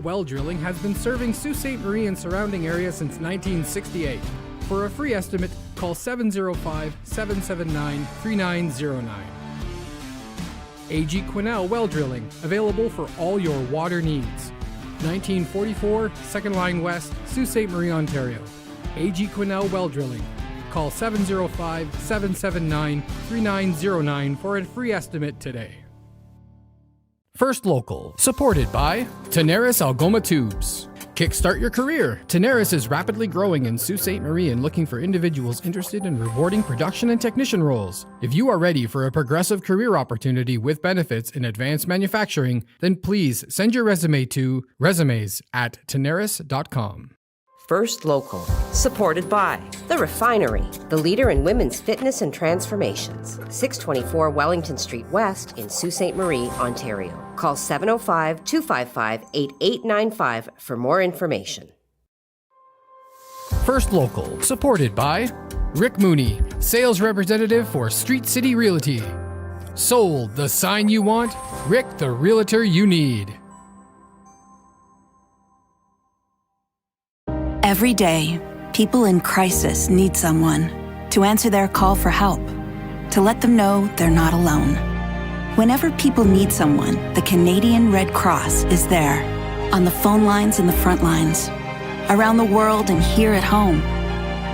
Well Drilling has been serving Sault Ste. Marie and surrounding area since 1968. For a free estimate, call 705-779-3909. A.G. Quinnell Well Drilling, available for all your water needs. 1944, Second Line West, Sault Ste. Marie, Ontario. A.G. Quinnell Well Drilling. Call 705-779-3909 for a free estimate today. First Local, supported by Tenaris Algoma Tubes. Kickstart your career. Tenaris is rapidly growing in Sault Ste. Marie and looking for individuals interested in rewarding production and technician roles. If you are ready for a progressive career opportunity with benefits in advanced manufacturing, then please send your resume to resumes@tenaris.com. First Local, supported by The Refinery, the leader in women's fitness and transformations. 624 Wellington Street West in Sault Ste. Marie, Ontario. Call 705-255-8895 for more information. First Local, supported by Rick Mooney, sales representative for Street City Realty. Sold, the sign you want, Rick, the realtor you need. Every day, people in crisis need someone to answer their call for help, to let them know they're not alone. Whenever people need someone, the Canadian Red Cross is there, on the phone lines and the front lines, around the world and here at home.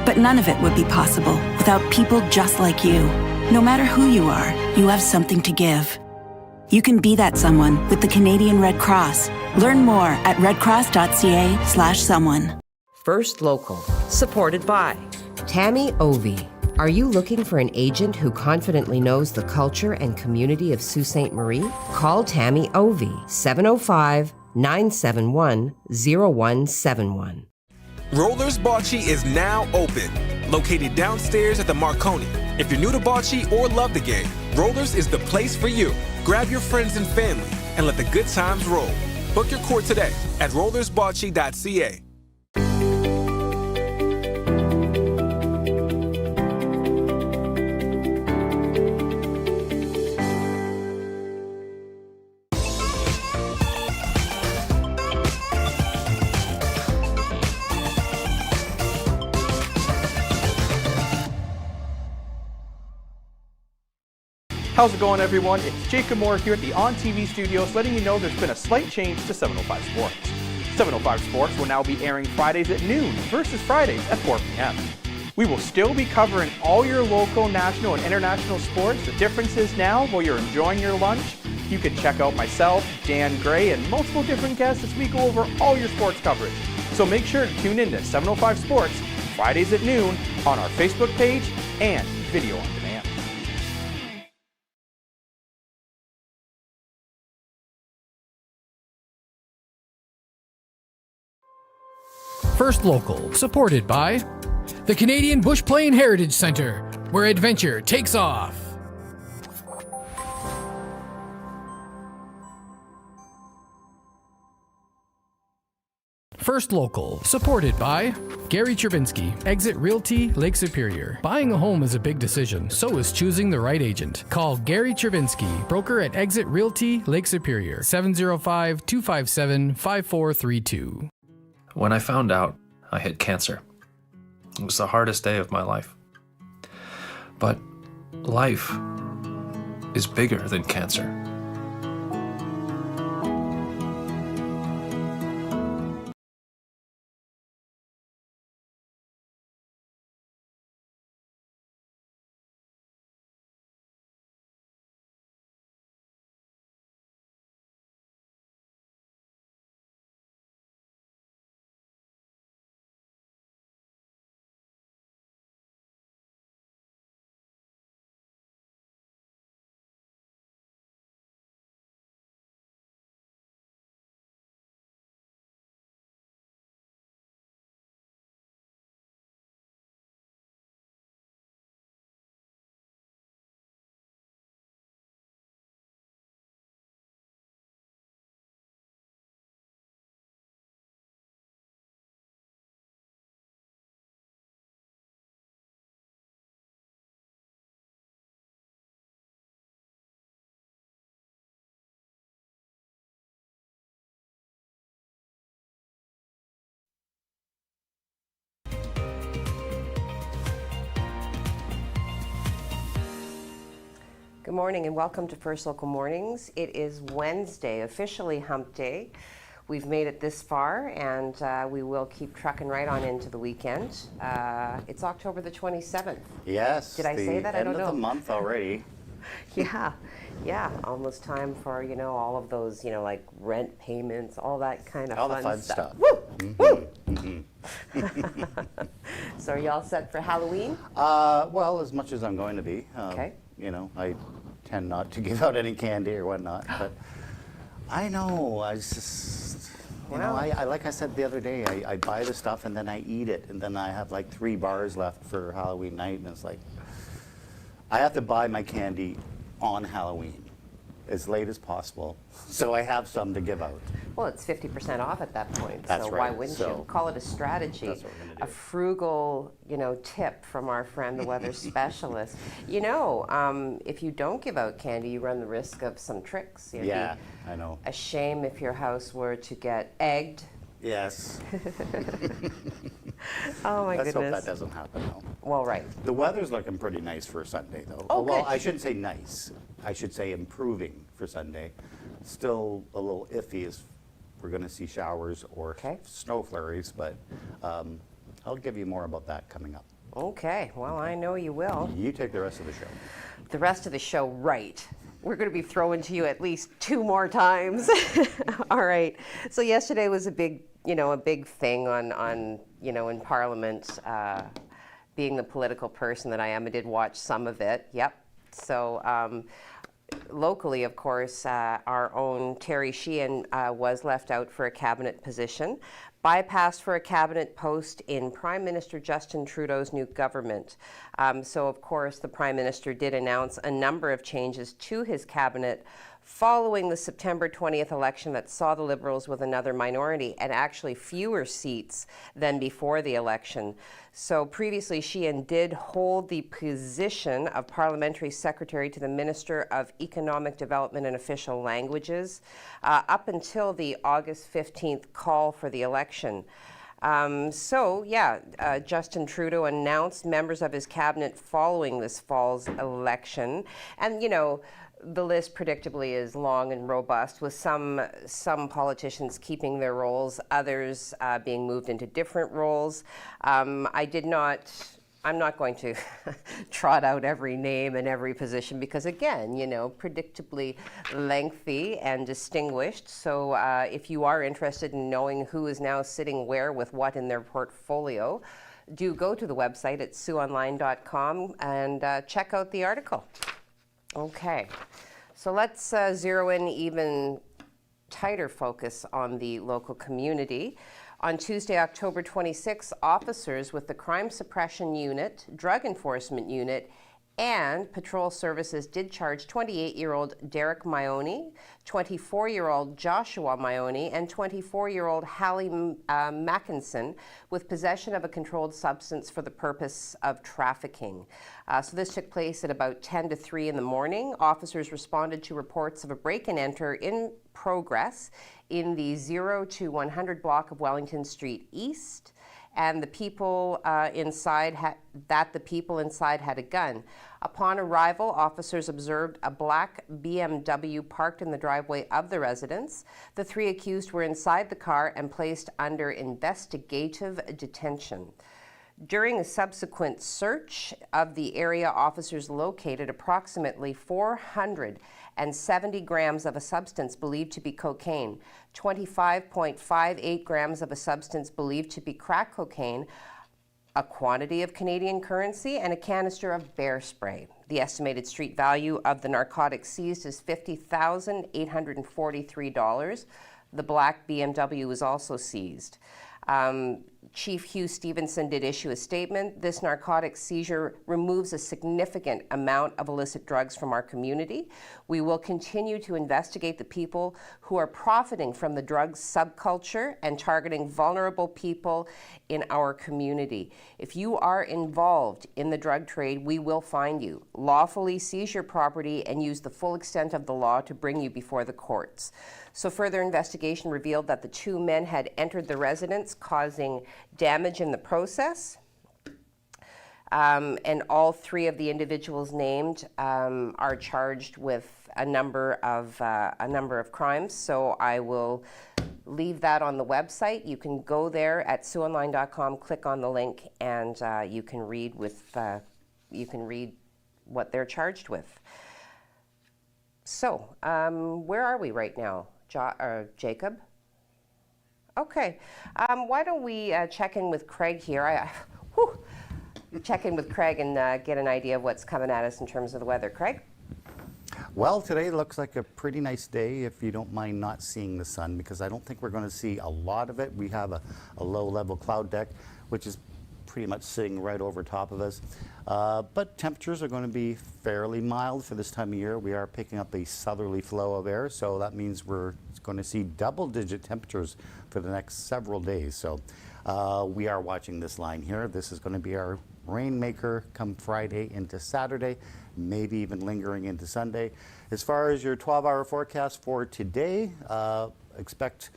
But none of it would be possible without people just like you. No matter who you are, you have something to give. You can be that someone with the Canadian Red Cross. Learn more at redcross.ca/someone. First Local, supported by Tammy Ovey. Are you looking for an agent who confidently knows the culture and community of Sault Ste. Marie? Call Tammy Ovey, 705-971-0171. Rollers Bocce is now open, located downstairs at the Marconi. If you're new to bocce or love the game, Rollers is the place for you. Grab your friends and family and let the good times roll. Book your court today at rollersbocce.ca. How's it going, everyone? It's Jacob Moore here at the On TV studios, letting you know there's been a slight change to 705 Sports. 705 Sports will now be airing Fridays at noon versus Fridays at 4 p.m. We will still be covering all your local, national, and international sports. The difference is now, while you're enjoying your lunch, you can check out myself, Dan Gray, and multiple different guests as we go over all your sports coverage. So make sure to tune in to 705 Sports Fridays at noon on our Facebook page and video on demand. First Local, supported by the Canadian Bush Plain Heritage Centre, where adventure takes off. First Local, supported by Gary Chervinsky, Exit Realty, Lake Superior. Buying a home is a big decision, so is choosing the right agent. Call Gary Chervinsky, broker at Exit Realty, Lake Superior, 705-257-5432. When I found out I had cancer, it was the hardest day of my life. But life is bigger than cancer. Good morning and welcome to First Local Mornings. It is Wednesday, officially hump day. We've made it this far and we will keep trucking right on into the weekend. It's October the 27th. Yes. Did I say that? I don't know. End of the month already. Yeah, almost time for, all of those, like rent payments, all that kind of All fun the fun stuff. Woo! Woo! Mm-hmm. So are you all set for Halloween? Well, as much as I'm going to be. Okay. I tend not to give out any candy or whatnot, but I know, I just, I like I said the other day, I buy the stuff and then I eat it, and then I have like 3 bars left for Halloween night, and it's like, I have to buy my candy on Halloween as late as possible, so I have some to give out. Well, it's 50% off at that point, That's so right. why wouldn't So you? Call it a strategy, that's what we're gonna do. a frugal, tip from our friend, the weather specialist. If you don't give out candy, you run the risk of some tricks. It'd Yeah, be I know. a shame if your house were to get egged. Yes. Oh my Let's hope goodness. that doesn't happen though. Well, right. The weather's looking pretty nice for Sunday, though. Oh, well, good. I shouldn't say nice. I should say improving for Sunday. Still a little iffy as we're going to see showers or Okay. snow flurries, but I'll give you more about that coming up. Okay, well, I know you will. You take the rest of the show. The rest of the show, right. We're going to be throwing to you at least 2 more times. All right. So yesterday was a big thing on in Parliament. Being the political person that I am, I did watch some of it. Yep. So locally, of course, our own Terry Sheehan was left out for a cabinet position, bypassed for a cabinet post in Prime Minister Justin Trudeau's new government. So, of course, the Prime Minister did announce a number of changes to his cabinet following the September 20th election that saw the Liberals with another minority and actually fewer seats than before the election. So previously, Sheehan did hold the position of Parliamentary Secretary to the Minister of Economic Development and Official Languages up until the August 15th call for the election. Justin Trudeau announced members of his cabinet following this fall's election. And, the list predictably is long and robust, with some politicians keeping their roles, others being moved into different roles. I'm not going to trot out every name and every position because, again, predictably lengthy and distinguished. So if you are interested in knowing who is now sitting where with what in their portfolio, do go to the website at siouxonline.com and check out the article. Okay, so let's zero in even tighter focus on the local community. On Tuesday, October 26, officers with the Crime Suppression Unit, Drug Enforcement Unit, and Patrol Services did charge 28-year-old Derek Maione, 24-year-old Joshua Maione, and 24-year-old Hallie Mackinson with possession of a controlled substance for the purpose of trafficking. So this took place at about 10 to 3 in the morning. Officers responded to reports of a break-and-enter in progress in the 0 to 100 block of Wellington Street East, and the people inside had a gun. Upon arrival, officers observed a black BMW parked in the driveway of the residence. The 3 accused were inside the car and placed under investigative detention. During a subsequent search of the area, officers located approximately 470 grams of a substance believed to be cocaine, 25.58 grams of a substance believed to be crack cocaine, a quantity of Canadian currency, and a canister of bear spray. The estimated street value of the narcotics seized is $50,843. The black BMW was also seized. Chief Hugh Stevenson did issue a statement. This narcotics seizure removes a significant amount of illicit drugs from our community. We will continue to investigate the people who are profiting from the drugs subculture and targeting vulnerable people in our community. If you are involved in the drug trade, we will find you, lawfully seize your property, and use the full extent of the law to bring you before the courts. So further investigation revealed that the 2 men had entered the residence, causing damage in the process. and all 3 of the individuals named are charged with a number of crimes. So I will leave that on the website. You can go there at SiouxOnline.com, click on the link, and you can read what they're charged with. So, where are we right now, Jacob? Okay, why don't we check in with Craig here? Check in with Craig and get an idea of what's coming at us in terms of the weather. Craig? Well, today looks like a pretty nice day if you don't mind not seeing the sun, because I don't think we're going to see a lot of it. We have a low-level cloud deck, which is pretty much sitting right over top of us. But temperatures are going to be fairly mild for this time of year. We are picking up a southerly flow of air, so that means we're going to see double-digit temperatures for the next several days. So we are watching this line here. This is going to be our rainmaker come Friday into Saturday, maybe even lingering into Sunday. As far as your 12-hour forecast for today, expect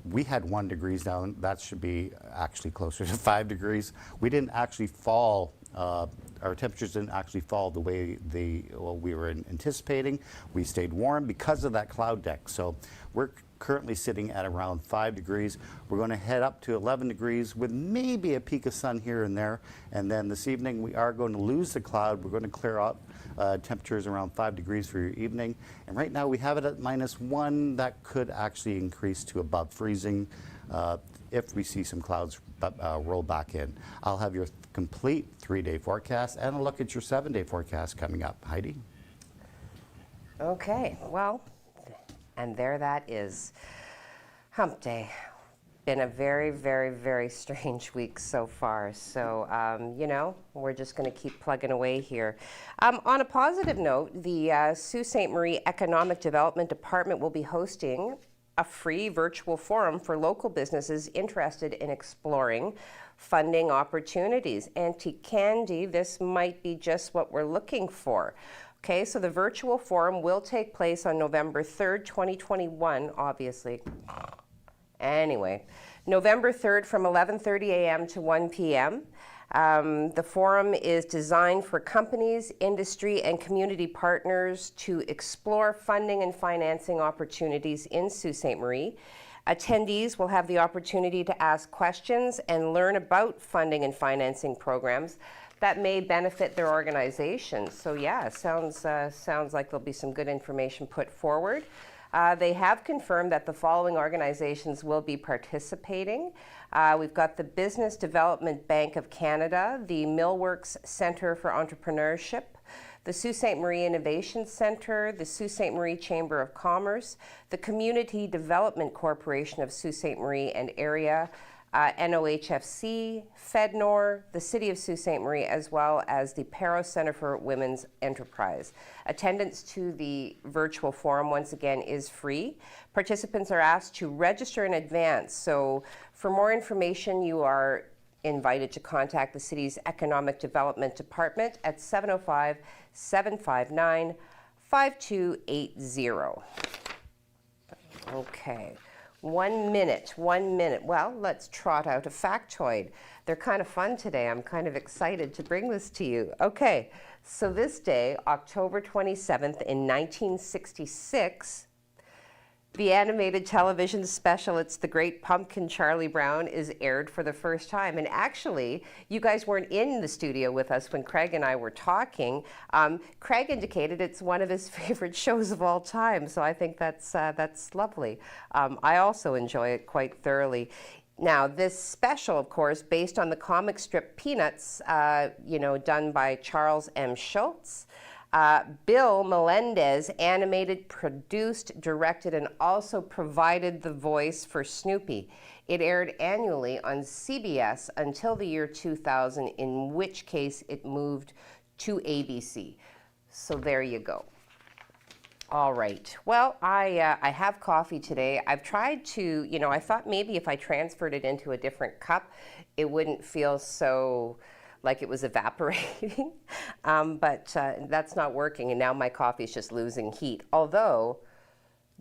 we had 1 degree down. That should be actually closer to 5 degrees. We didn't actually fall. Our temperatures didn't actually fall the way we were anticipating. We stayed warm because of that cloud deck. So we're currently sitting at around 5 degrees. We're going to head up to 11 degrees with maybe a peak of sun here and there. And then this evening we are going to lose the cloud. We're going to clear up. Temperatures around 5 degrees for your evening. And right now we have it at -1. That could actually increase to above freezing if we see some clouds roll back in. I'll have your complete 3-day forecast and a look at your 7-day forecast coming up. Heidi? Okay, well, and there that is. Hump day. Been a very, very, very strange week so far. So, you know, we're just going to keep plugging away here. On a positive note, the Sault Ste. Marie Economic Development Department will be hosting a free virtual forum for local businesses interested in exploring funding opportunities. Auntie Candy, this might be just what we're looking for. Okay, so the virtual forum will take place on November 3rd, 2021, obviously. Anyway, November 3rd from 11:30 a.m. to 1 p.m. The forum is designed for companies, industry, and community partners to explore funding and financing opportunities in Sault Ste. Marie. Attendees will have the opportunity to ask questions and learn about funding and financing programs that may benefit their organization. So yeah, sounds like there'll be some good information put forward. They have confirmed that the following organizations will be participating. We've got the Business Development Bank of Canada, the Millworks Centre for Entrepreneurship, the Sault Ste. Marie Innovation Centre, the Sault Ste. Marie Chamber of Commerce, the Community Development Corporation of Sault Ste. Marie and Area, NOHFC, FedNor, the City of Sault Ste. Marie, as well as the Perro Centre for Women's Enterprise. Attendance to the virtual forum, once again, is free. Participants are asked to register in advance. So for more information, you are invited to contact the city's Economic Development Department at 705-759-5280. Okay. 1 minute. Well, let's trot out a factoid. They're kind of fun today. I'm kind of excited to bring this to you. Okay, so this day, October 27th in 1966, the animated television special, It's the Great Pumpkin, Charlie Brown, is aired for the first time. And actually, you guys weren't in the studio with us when Craig and I were talking. Craig indicated it's one of his favorite shows of all time, so I think that's lovely. I also enjoy it quite thoroughly. Now, this special, of course, based on the comic strip Peanuts, done by Charles M. Schulz. Bill Melendez animated, produced, directed, and also provided the voice for Snoopy. It aired annually on CBS until the year 2000, in which case it moved to ABC. So there you go. All right. Well, I have coffee today. I've tried to, I thought maybe if I transferred it into a different cup, it wouldn't feel so like it was evaporating, but that's not working, and now my coffee is just losing heat. Although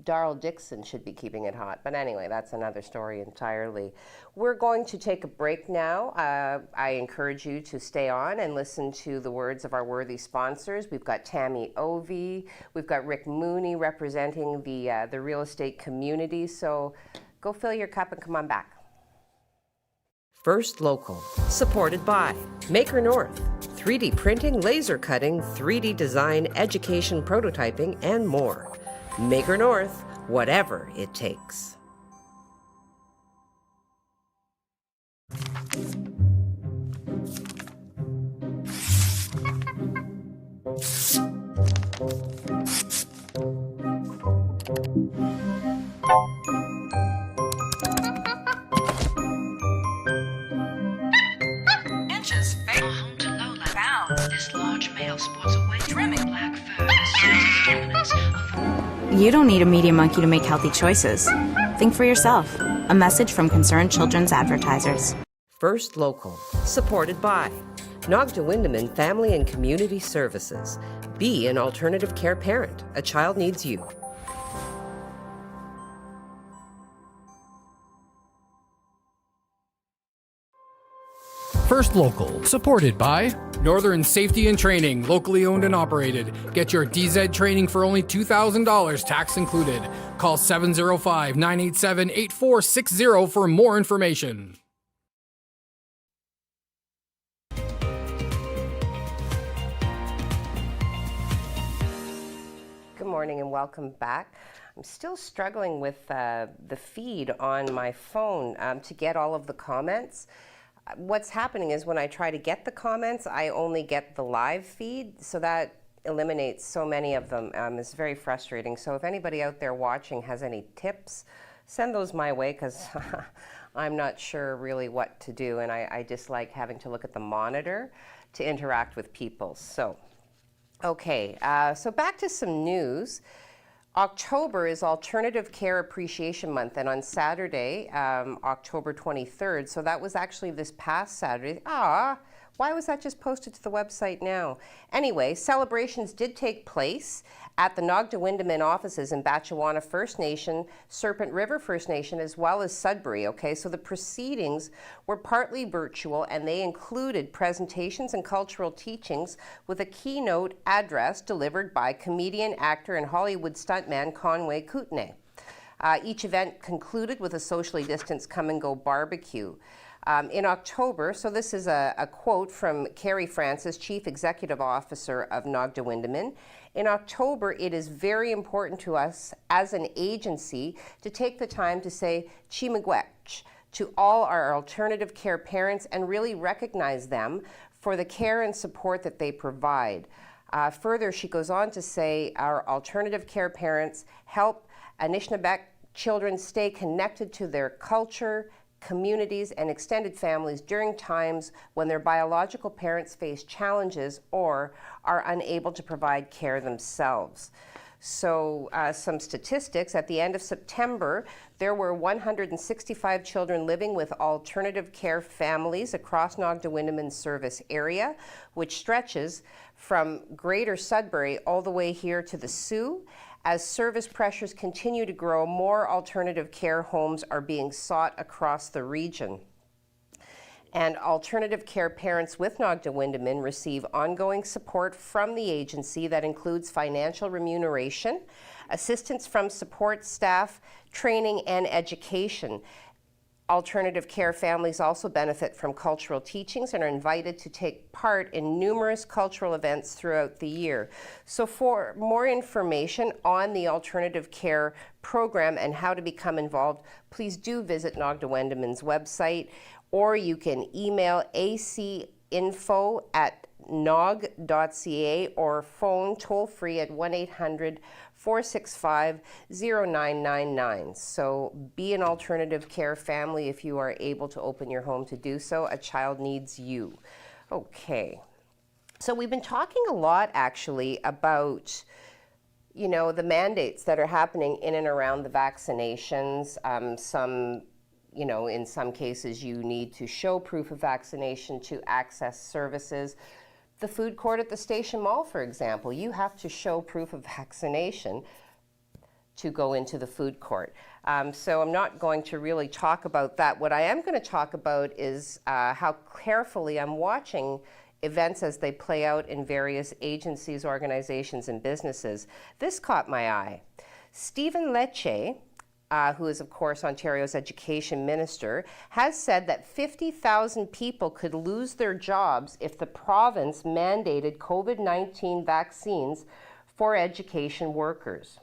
Darryl Dixon should be keeping it hot. But anyway, that's another story entirely. We're going to take a break now. I encourage you to stay on and listen to the words of our worthy sponsors. We've got Tammy Ovey. We've got Rick Mooney representing the real estate community. So go fill your cup and come on back. First Local, supported by Maker North, 3D printing, laser cutting, 3D design, education, prototyping, and more. Maker North, whatever it takes. Inches fake. Home to Lola found this large male sports away trimming black fur. You don't need a media monkey to make healthy choices. Think for yourself. A message from Concerned Children's Advertisers. First Local, supported by Nogda Windeman Family and Community Services. Be an alternative care parent. A child needs you. First Local, supported by Northern Safety and Training, locally owned and operated. Get your DZ training for only $2,000, tax included. Call 705-987-8460 for more information. Good morning and welcome back. I'm still struggling with the feed on my phone to get all of the comments. What's happening is when I try to get the comments, I only get the live feed, so that eliminates so many of them. It's very frustrating. So if anybody out there watching has any tips, send those my way, because I'm not sure really what to do, and I dislike having to look at the monitor to interact with people. So, okay, so back to some news. October is Alternative Care Appreciation Month, and on Saturday, October 23rd, so that was actually this past Saturday. Why was that just posted to the website now? Anyway, celebrations did take place at the Nogda Windeman offices in Batchewana First Nation, Serpent River First Nation, as well as Sudbury, okay? So the proceedings were partly virtual, and they included presentations and cultural teachings with a keynote address delivered by comedian, actor, and Hollywood stuntman Conway Kootenay. Each event concluded with a socially distanced come-and-go barbecue. In October, so this is a quote from Carrie Francis, Chief Executive Officer of Nogda Windeman. In October, it is very important to us as an agency to take the time to say Chimagwech to all our alternative care parents and really recognize them for the care and support that they provide. Further, she goes on to say our alternative care parents help Anishinaabe children stay connected to their culture, communities, and extended families during times when their biological parents face challenges or are unable to provide care themselves. So some statistics, at the end of September, there were 165 children living with alternative care families across Nogda Windeman's service area, which stretches from Greater Sudbury all the way here to the Sault. As service pressures continue to grow, more alternative care homes are being sought across the region. And alternative care parents with Nogda Windeman receive ongoing support from the agency that includes financial remuneration, assistance from support staff, training, and education. Alternative care families also benefit from cultural teachings and are invited to take part in numerous cultural events throughout the year. So for more information on the alternative care program and how to become involved, please do visit Nogda Windeman's website, or you can email acinfo@nog.ca or phone toll-free at 1-800-465-0999. So be an alternative care family if you are able to open your home to do so. A child needs you. Okay. So we've been talking a lot actually about the mandates that are happening in and around the vaccinations. In some cases you need to show proof of vaccination to access services. The food court at the Station Mall, for example, you have to show proof of vaccination to go into the food court. So I'm not going to really talk about that. What I am going to talk about is how carefully I'm watching events as they play out in various agencies, organizations, and businesses. This caught my eye. Stephen Lecce, who is, of course, Ontario's education minister, has said that 50,000 people could lose their jobs if the province mandated COVID-19 vaccines for education workers.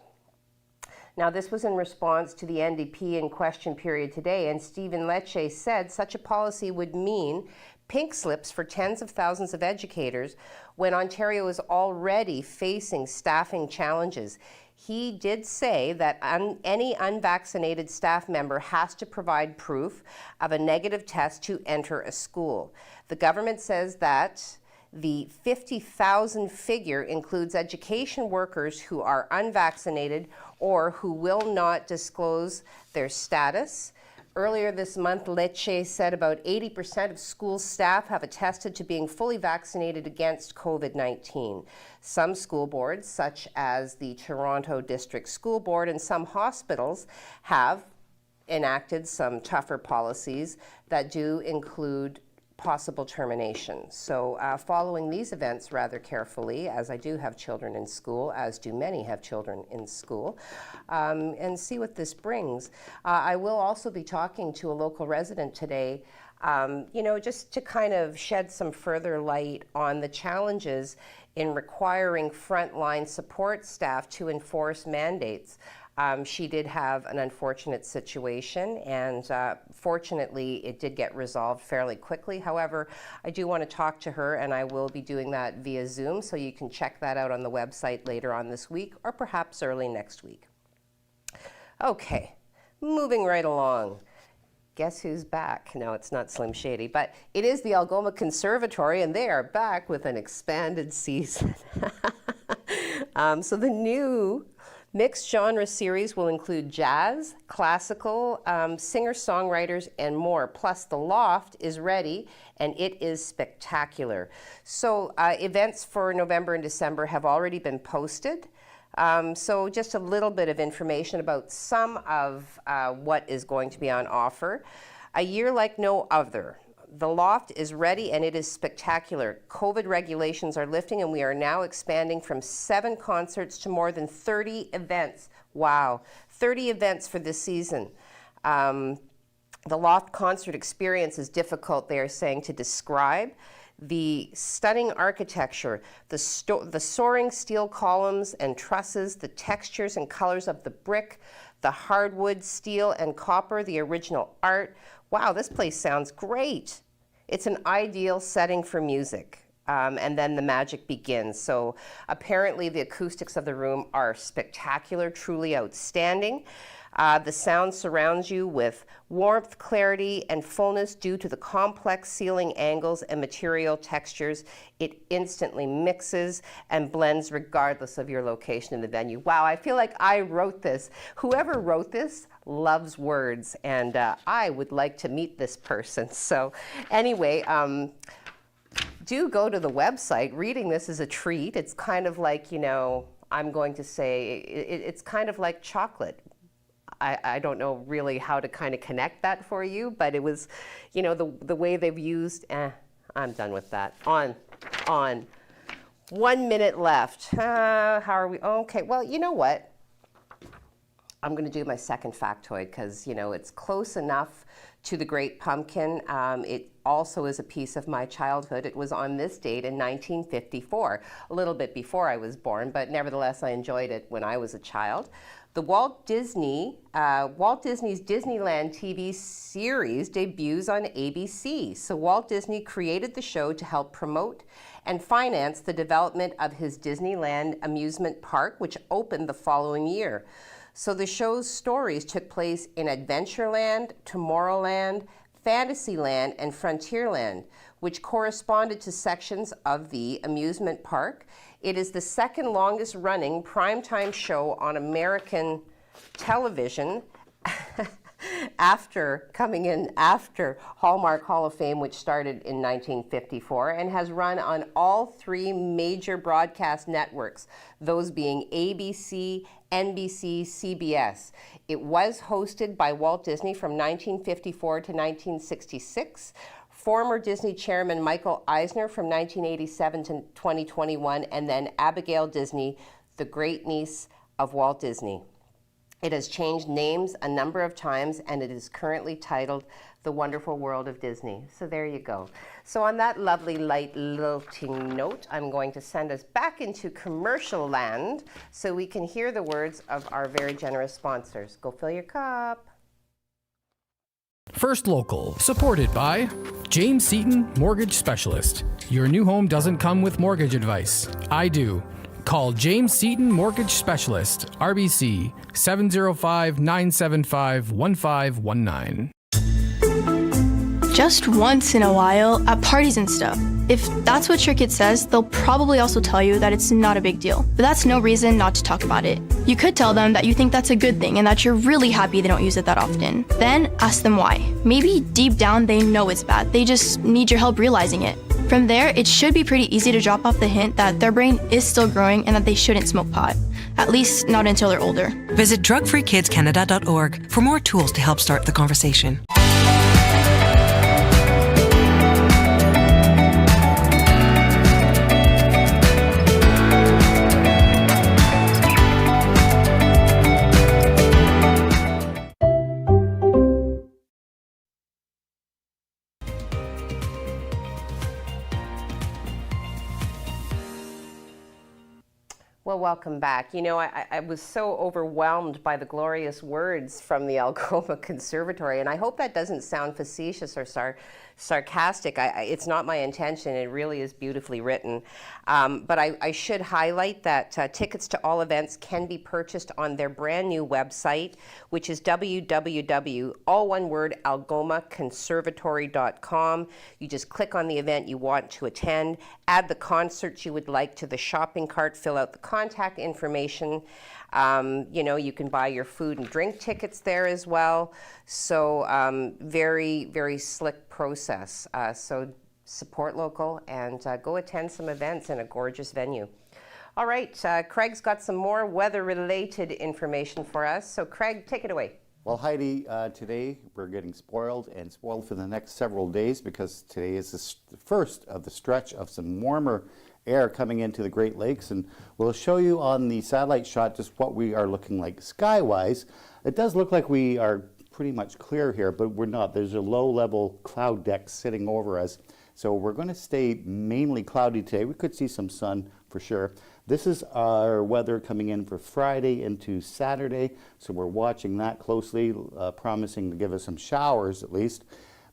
Now, this was in response to the NDP in question period today, and Stephen Lecce said such a policy would mean pink slips for tens of thousands of educators when Ontario is already facing staffing challenges. He did say that any unvaccinated staff member has to provide proof of a negative test to enter a school. The government says that the 50,000 figure includes education workers who are unvaccinated or who will not disclose their status. Earlier this month, Lecce said about 80% of school staff have attested to being fully vaccinated against COVID-19. Some school boards, such as the Toronto District School Board and some hospitals, have enacted some tougher policies that do include possible termination. So following these events rather carefully, as I do have children in school, as do many have children in school, and see what this brings. I will also be talking to a local resident today, just to kind of shed some further light on the challenges in requiring frontline support staff to enforce mandates. She did have an unfortunate situation, and fortunately it did get resolved fairly quickly. However, I do want to talk to her, and I will be doing that via Zoom, so you can check that out on the website later on this week, or perhaps early next week. Okay, moving right along. Guess who's back? No, it's not Slim Shady, but it is the Algoma Conservatory, and they are back with an expanded season. So the new mixed genre series will include jazz, classical, singer-songwriters, and more. Plus, The Loft is ready, and it is spectacular. So events for November and December have already been posted. So just a little bit of information about some of what is going to be on offer. A year like no other. The Loft is ready and it is spectacular. COVID regulations are lifting and we are now expanding from 7 concerts to more than 30 events. Wow, 30 events for this season. The Loft concert experience is difficult, they are saying, to describe. The stunning architecture, the soaring steel columns and trusses, the textures and colors of the brick, the hardwood, steel, and copper, the original art. Wow, this place sounds great. It's an ideal setting for music. And then the magic begins. So apparently the acoustics of the room are spectacular, truly outstanding. The sound surrounds you with warmth, clarity, and fullness due to the complex ceiling angles and material textures. It instantly mixes and blends regardless of your location in the venue. Wow, I feel like I wrote this. Whoever wrote this loves words, and I would like to meet this person. So anyway, do go to the website. Reading this is a treat. It's kind of like, I'm going to say, it's kind of like chocolate. I don't know really how to kind of connect that for you, but it was, the way they've used, I'm done with that. On. 1 minute left. How are we? Okay, well, you know what? I'm going to do my second factoid because, it's close enough to the Great Pumpkin. It also is a piece of my childhood. It was on this date in 1954, a little bit before I was born, but nevertheless, I enjoyed it when I was a child. The Walt Disney's Disneyland TV series debuts on ABC. So Walt Disney created the show to help promote and finance the development of his Disneyland amusement park, which opened the following year. So the show's stories took place in Adventureland, Tomorrowland, Fantasyland, and Frontierland, which corresponded to sections of the amusement park. It is the second longest running primetime show on American television coming in after Hallmark Hall of Fame, which started in 1954, and has run on all 3 major broadcast networks, those being ABC, NBC, CBS. It was hosted by Walt Disney from 1954 to 1966. Former Disney chairman Michael Eisner from 1987 to 2021, and then Abigail Disney, the great niece of Walt Disney. It has changed names a number of times, and it is currently titled The Wonderful World of Disney. So there you go. So on that lovely, light, lilting note, I'm going to send us back into commercial land so we can hear the words of our very generous sponsors. Go fill your cup. First Local, supported by James Seaton, Mortgage Specialist. Your new home doesn't come with mortgage advice. I do. Call James Seaton Mortgage Specialist, RBC 705-975-1519. Just once in a while, at parties and stuff. If that's what your kid says, they'll probably also tell you that it's not a big deal. But that's no reason not to talk about it. You could tell them that you think that's a good thing and that you're really happy they don't use it that often. Then ask them why. Maybe deep down they know it's bad. They just need your help realizing it. From there, it should be pretty easy to drop off the hint that their brain is still growing and that they shouldn't smoke pot. At least not until they're older. Visit drugfreekidscanada.org for more tools to help start the conversation. Well, welcome back. You know, I was so overwhelmed by the glorious words from the Algoma Conservatory, and I hope that doesn't sound facetious or sarcastic. It's not my intention. It really is beautifully written. But I should highlight that tickets to all events can be purchased on their brand new website, which is www.algomaconservatory.com. You just click on the event you want to attend, add the concerts you would like to the shopping cart, fill out the contact information. You know, you can buy your food and drink tickets there as well. So very, very slick process. So support local and go attend some events in a gorgeous venue. All right, Craig's got some more weather-related information for us. So Craig, take it away. Well, Heidi, today we're getting spoiled for the next several days because today is the first of the stretch of some warmer air coming into the Great Lakes, and we'll show you on the satellite shot just what we are looking like sky-wise. It does look like we are pretty much clear here, but we're not. There's a low-level cloud deck sitting over us, so we're going to stay mainly cloudy today. We could see some sun for sure. This is our weather coming in for Friday into Saturday, so we're watching that closely, promising to give us some showers at least.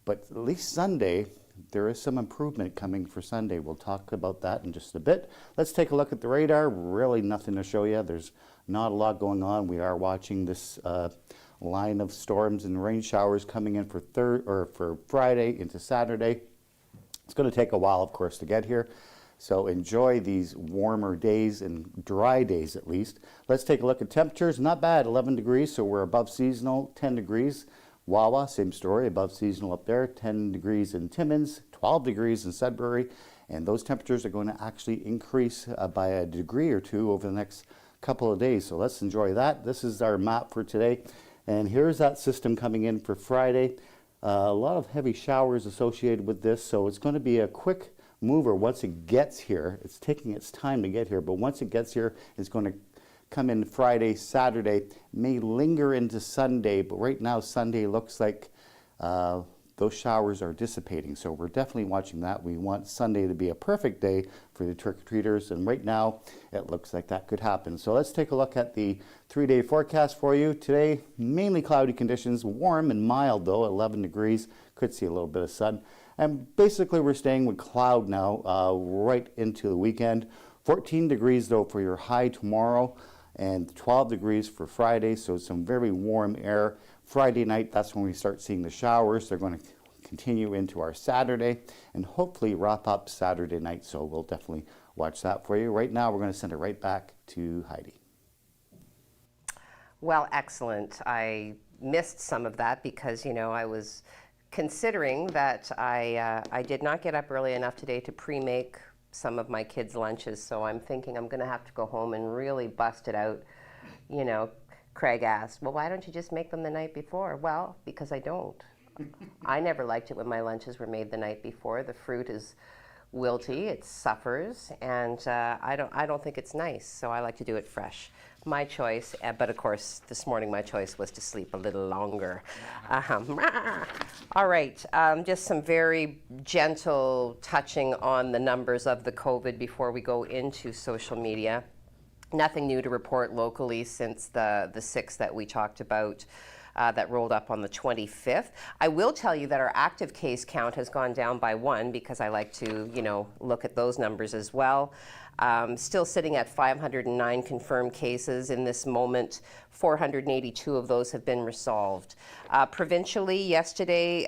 But at least Sunday, there is some improvement coming for Sunday. We'll talk about that in just a bit. Let's take a look at the radar. Really nothing to show you. There's not a lot going on. We are watching this line of storms and rain showers coming in for Friday into Saturday. It's going to take a while, of course, to get here. So enjoy these warmer days and dry days at least. Let's take a look at temperatures. Not bad, 11 degrees, so we're above seasonal, 10 degrees. Wawa, same story, above seasonal up there, 10 degrees in Timmins, 12 degrees in Sudbury, and those temperatures are going to actually increase by a degree or two over the next couple of days. So let's enjoy that. This is our map for today, and here's that system coming in for Friday. A lot of heavy showers associated with this, so it's going to be a quick mover once it gets here. It's taking its time to get here, but once it gets here, it's going to come in Friday, Saturday, may linger into Sunday, but right now Sunday looks like those showers are dissipating, so we're definitely watching that. We want Sunday to be a perfect day for the trick-or-treaters, and right now it looks like that could happen. So let's take a look at the 3-day forecast for you. Today, mainly cloudy conditions, warm and mild though, 11 degrees, could see a little bit of sun. And basically we're staying with cloud now right into the weekend. 14 degrees though for your high tomorrow, and 12 degrees for Friday, so some very warm air. Friday night, that's when we start seeing the showers. They're going to continue into our Saturday and hopefully wrap up Saturday night, so we'll definitely watch that for you. Right now, we're going to send it right back to Heidi. Well, excellent. I missed some of that because, you know, I was considering that I did not get up early enough today to pre-make some of my kids' lunches, so I'm thinking I'm going to have to go home and really bust it out, You know, Craig asked, well, why don't you just make them the night before? Well, because I don't. I never liked it when my lunches were made the night before. The fruit is wilty, it suffers, and I don't think it's nice, so I like to do it fresh. My choice, but of course, this morning my choice was to sleep a little longer. All right, just some very gentle touching on the numbers of the COVID before we go into social media. Nothing new to report locally since the 6 that we talked about that rolled up on the 25th. I will tell you that our active case count has gone down by 1 because I like to, look at those numbers as well. Still sitting at 509 confirmed cases in this moment. 482 of those have been resolved. Provincially, yesterday,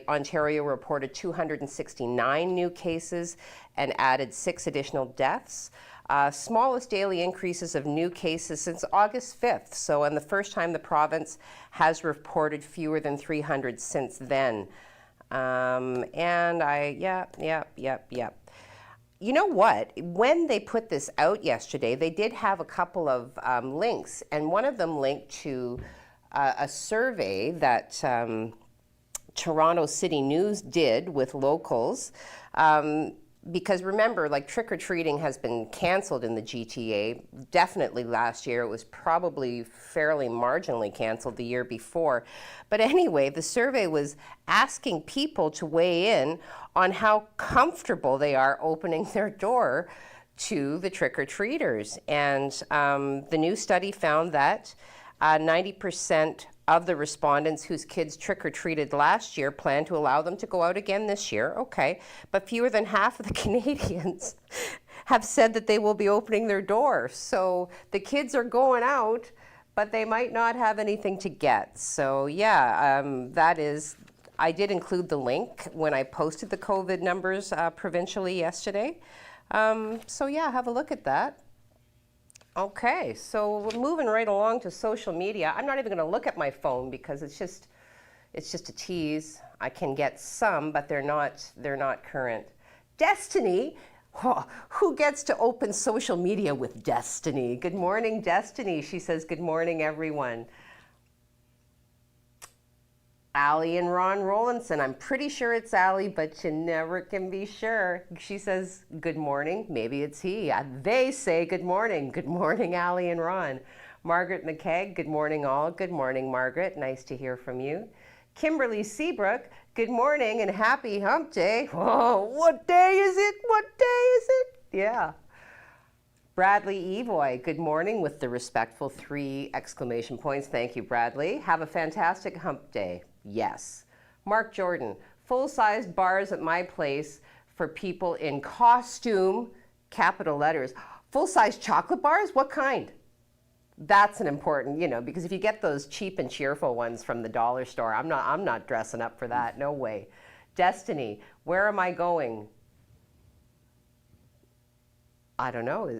Ontario reported 269 new cases and added 6 additional deaths. Smallest daily increases of new cases since August 5th. So, and the first time the province has reported fewer than 300 since then. You know what? When they put this out yesterday, they did have a couple of links, and one of them linked to a survey that Toronto City News did with locals. Because remember, like, trick-or-treating has been canceled in the GTA. Definitely last year. It was probably fairly marginally canceled the year before. But anyway, the survey was asking people to weigh in on how comfortable they are opening their door to the trick-or-treaters. And the new study found that 90% of the respondents whose kids trick-or-treated last year plan to allow them to go out again this year. Okay, but fewer than half of the Canadians have said that they will be opening their door. So the kids are going out, but they might not have anything to get. So yeah, I did include the link when I posted the COVID numbers provincially yesterday. So yeah, have a look at that. Okay, so we're moving right along to social media. I'm not even going to look at my phone because it's just a tease. I can get some, but they're not current. Destiny, oh, who gets to open social media with Destiny? Good morning, Destiny. She says, good morning, everyone. Allie and Ron Rowlandson. I'm pretty sure it's Allie, but you never can be sure. She says, good morning. Maybe it's he. They say good morning. Good morning, Allie and Ron. Margaret McKegg, good morning all. Good morning, Margaret. Nice to hear from you. Kimberly Seabrook, good morning and happy hump day. Oh, what day is it? What day is it? Yeah. Bradley Evoy, good morning with the respectful 3 exclamation points. Thank you, Bradley. Have a fantastic hump day. Yes. Mark Jordan, full-sized bars at my place for people in costume, capital letters. Full-size chocolate bars? What kind? That's an important, because if you get those cheap and cheerful ones from the dollar store, I'm not dressing up for that. No way. Destiny, where am I going? I don't know.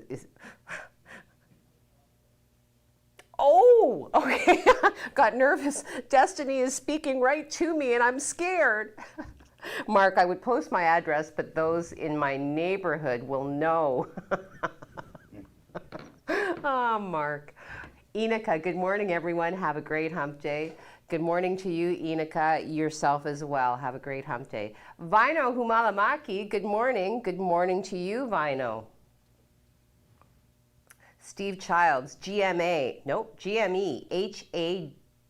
Oh, okay. Got nervous. Destiny is speaking right to me and I'm scared. Mark, I would post my address, but those in my neighborhood will know. Oh, Mark. Enika, good morning, everyone. Have a great hump day. Good morning to you, Enika, yourself as well. Have a great hump day. Vino Humalamaki, good morning. Good morning to you, Vino. Steve Childs, GME,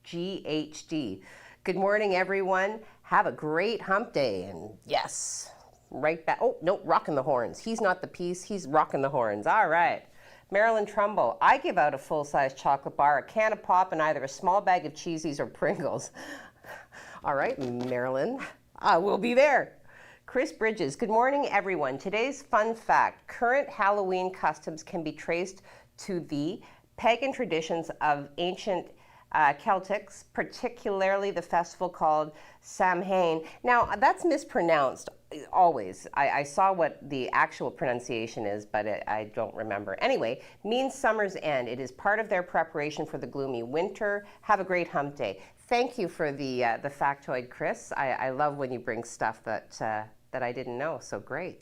HAGHD. Good morning, everyone. Have a great hump day. And yes, right back. Oh, no, rocking the horns. He's not the piece, he's rocking the horns. All right. Marilyn Trumbo, I give out a full-size chocolate bar, a can of pop, and either a small bag of Cheesies or Pringles. All right, Marilyn, I will be there. Chris Bridges, good morning, everyone. Today's fun fact, current Halloween customs can be traced to the pagan traditions of ancient Celtics, particularly the festival called Samhain. Now, that's mispronounced always. I saw what the actual pronunciation is, but I don't remember. Anyway, means summer's end. It is part of their preparation for the gloomy winter. Have a great hump day. Thank you for the factoid, Chris. I love when you bring stuff that I didn't know, so great.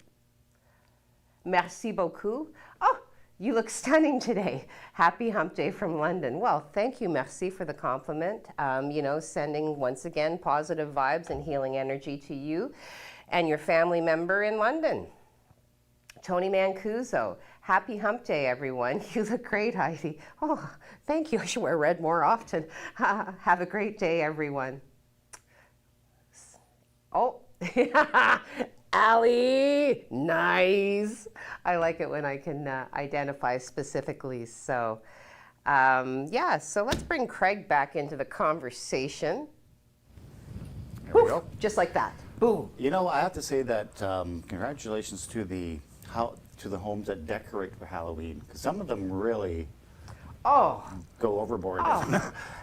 Merci beaucoup. Oh, You look stunning today. Happy hump day from London. Well, thank you, merci, for the compliment. Sending, once again, positive vibes and healing energy to you and your family member in London. Tony Mancuso, happy hump day, everyone. You look great, Heidi. Oh, thank you. I should wear red more often. Have a great day, everyone. Oh, Allie, nice. I like it when I can identify specifically. So, so let's bring Craig back into the conversation. There we go. Just like that. Boom. You know, I have to say that congratulations to the homes that decorate for Halloween, because some of them really go overboard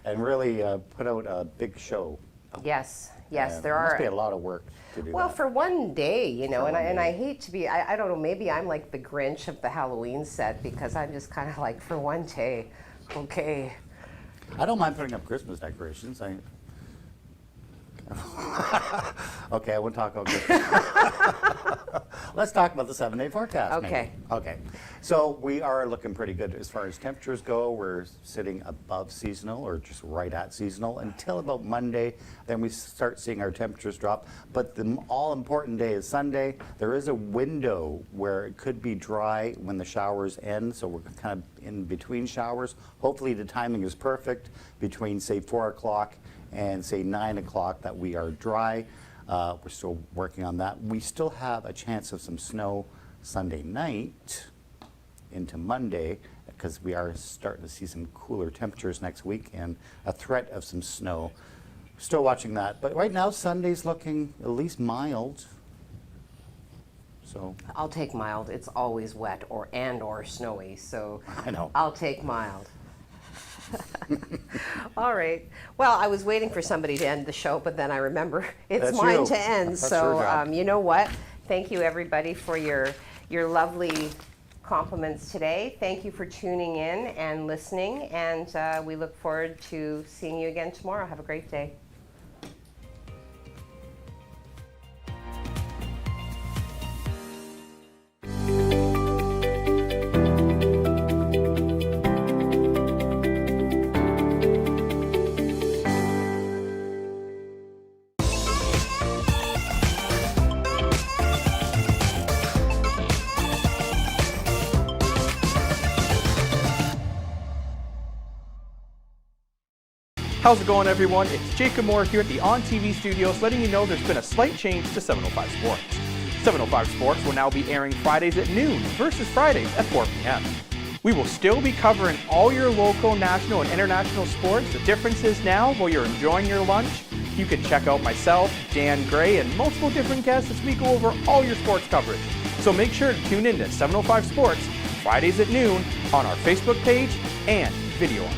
and really put out a big show. Yes, there There are. must be a lot of work to do. Well, that. for one day, and I day. hate to be, I don't know, maybe I'm like the Grinch of the Halloween set, because I'm just kind of like, for one day, okay. I don't mind putting up Christmas decorations. Okay, I won't talk about Christmas. Let's talk about the 7-day forecast. Okay. Maybe. Okay. So we are looking pretty good as far as temperatures go. We're sitting above seasonal or just right at seasonal until about Monday. Then we start seeing our temperatures drop. But the all-important day is Sunday. There is a window where it could be dry when the showers end. So we're kind of in between showers. Hopefully the timing is perfect between, say, 4 o'clock and say 9 o'clock that we are dry. We're still working on that. We still have a chance of some snow Sunday night into Monday, because we are starting to see some cooler temperatures next week and a threat of some snow. Still watching that, but right now Sunday's looking at least mild. So I'll take mild. It's always wet or snowy, so I know. I'll take mild. All right. Well, I was waiting for somebody to end the show, but then I remember it's That's mine you. to end. That's So your job. you know what? Thank you, everybody, for your lovely compliments today. Thank you for tuning in and listening, and we look forward to seeing you again tomorrow. Have a great day. How's it going, everyone? It's Jacob Moore here at the On TV studios, letting you know there's been a slight change to 705 Sports. 705 Sports will now be airing Fridays at noon versus Fridays at 4 p.m. We will still be covering all your local, national, and international sports. The difference is now, while you're enjoying your lunch, you can check out myself, Dan Gray, and multiple different guests as we go over all your sports coverage. So make sure to tune in to 705 Sports Fridays at noon on our Facebook page and video on